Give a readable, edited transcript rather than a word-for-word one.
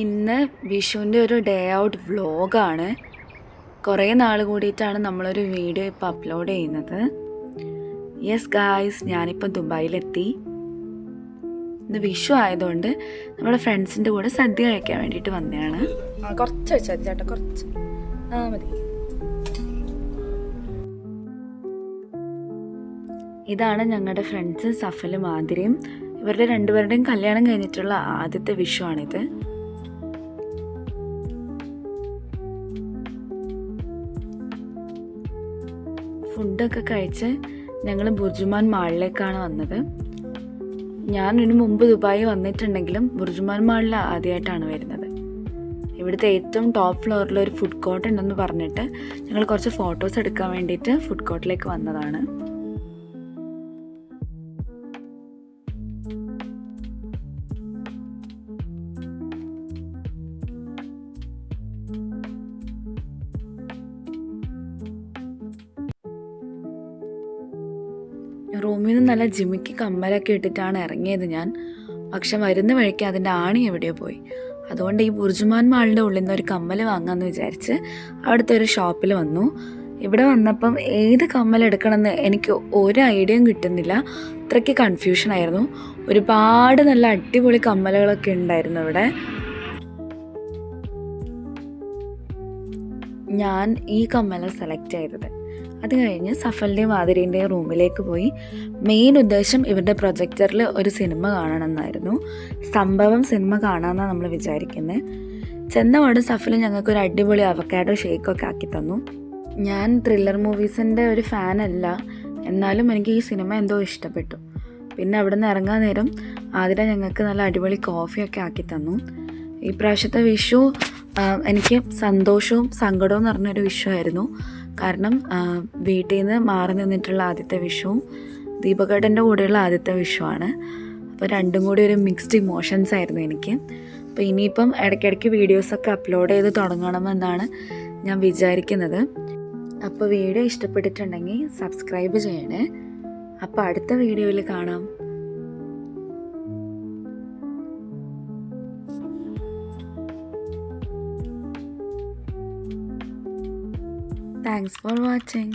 ഇന്ന് വിഷുവിൻ്റെ ഒരു day out വ്ലോഗാണ്. കുറേ നാൾ കൂടിയിട്ടാണ് നമ്മളൊരു വീഡിയോ ഇപ്പോൾ അപ്ലോഡ് ചെയ്യുന്നത്. യെസ് ഗായ്സ്, ഞാനിപ്പോൾ ദുബായിലെത്തി. ഇന്ന് വിഷു ആയതുകൊണ്ട് നമ്മുടെ ഫ്രണ്ട്സിൻ്റെ കൂടെ സദ്യ കഴിക്കാൻ വേണ്ടിയിട്ട് വന്നതാണ്. കുറച്ച് വെച്ചാൽ ചേട്ടാ, കുറച്ച് മതി. ഇതാണ് ഞങ്ങളുടെ ഫ്രണ്ട്സ് സഫലും ആതിരയും. ഇവരുടെ രണ്ടുപേരുടെയും കല്യാണം കഴിഞ്ഞിട്ടുള്ള ആദ്യത്തെ വിഷു ആണിത്. ഫുഡൊക്കെ കഴിച്ച് ഞങ്ങൾ ബുർജുമാൻ മാളിലേക്കാണ് വന്നത്. ഞാൻ ഇതിനു മുമ്പ് ദുബായി വന്നിട്ടുണ്ടെങ്കിലും ബുർജുമാൻ മാളിൽ ആദ്യമായിട്ടാണ് വരുന്നത്. ഇവിടുത്തെ ഏറ്റവും ടോപ്പ് ഫ്ലോറിൽ ഒരു ഫുഡ് കോർട്ട് ഉണ്ടെന്ന് പറഞ്ഞിട്ട് ഞങ്ങൾ കുറച്ച് ഫോട്ടോസ് എടുക്കാൻ വേണ്ടിയിട്ട് ഫുഡ് കോർട്ടിലേക്ക് വന്നതാണ്. റൂമിൽ നിന്ന് നല്ല ജിമിക്ക് കമ്മലൊക്കെ ഇട്ടിട്ടാണ് ഇറങ്ങിയത് ഞാൻ. പക്ഷെ വരുന്ന വഴിക്ക് അതിൻ്റെ ആണി എവിടെയോ പോയി. അതുകൊണ്ട് ഈ ബുർജുമാൻ മാളിൻ്റെ ഉള്ളിൽ നിന്ന് ഒരു കമ്മൽ വാങ്ങാമെന്ന് വിചാരിച്ച് അവിടുത്തെ ഒരു ഷോപ്പിൽ വന്നു. ഇവിടെ വന്നപ്പം ഏത് കമ്മൽ എടുക്കണമെന്ന് എനിക്ക് ഒരു ഐഡിയയും കിട്ടുന്നില്ല. അത്രയ്ക്ക് കൺഫ്യൂഷനായിരുന്നു. ഒരുപാട് നല്ല അടിപൊളി കമ്മലുകളൊക്കെ ഉണ്ടായിരുന്നു ഇവിടെ. ഞാൻ ഈ കമ്മല സെലക്ട് ചെയ്തത്. അത് കഴിഞ്ഞ് സഫലിൻ്റെയും ആതിരേൻ്റെയും റൂമിലേക്ക് പോയി. മെയിൻ ഉദ്ദേശം ഇവരുടെ പ്രൊജക്ടറിൽ ഒരു സിനിമ കാണണമെന്നായിരുന്നു. സംഭവം സിനിമ കാണാമെന്നാണ് നമ്മൾ വിചാരിക്കുന്നത്. ചെന്നപാട് സഫൽ ഞങ്ങൾക്കൊരു അടിപൊളി അവക്കാഡോ ഷേക്കൊക്കെ ആക്കി തന്നു. ഞാൻ ത്രില്ലർ മൂവീസിൻ്റെ ഒരു ഫാനല്ല, എന്നാലും എനിക്ക് ഈ സിനിമ എന്തോ ഇഷ്ടപ്പെട്ടു. പിന്നെ അവിടെ നിന്ന് ഇറങ്ങാൻ നേരം ആതിര ഞങ്ങൾക്ക് നല്ല അടിപൊളി കോഫിയൊക്കെ ആക്കി തന്നു. ഈ പ്രാവശ്യത്തെ വിഷു എനിക്ക് സന്തോഷവും സങ്കടവും നിറഞ്ഞൊരു വിഷു ആയിരുന്നു. കാരണം വീട്ടിൽ നിന്ന് മാറി നിന്നിട്ടുള്ള ആദ്യത്തെ വിഷുവും ദീപകേട്ടൻ്റെ കൂടെയുള്ള ആദ്യത്തെ വിഷുവാണ്. അപ്പോൾ രണ്ടും കൂടി ഒരു മിക്സ്ഡ് ഇമോഷൻസ് ആയിരുന്നു എനിക്ക്. അപ്പോൾ ഇനിയിപ്പം ഇടയ്ക്കിടയ്ക്ക് വീഡിയോസൊക്കെ അപ്ലോഡ് ചെയ്ത് തുടങ്ങണമെന്നാണ് ഞാൻ വിചാരിക്കുന്നത്. അപ്പോൾ വീഡിയോ ഇഷ്ടപ്പെട്ടിട്ടുണ്ടെങ്കിൽ സബ്സ്ക്രൈബ് ചെയ്യണേ. അപ്പോൾ അടുത്ത വീഡിയോയിൽ കാണാം. Thanks for watching.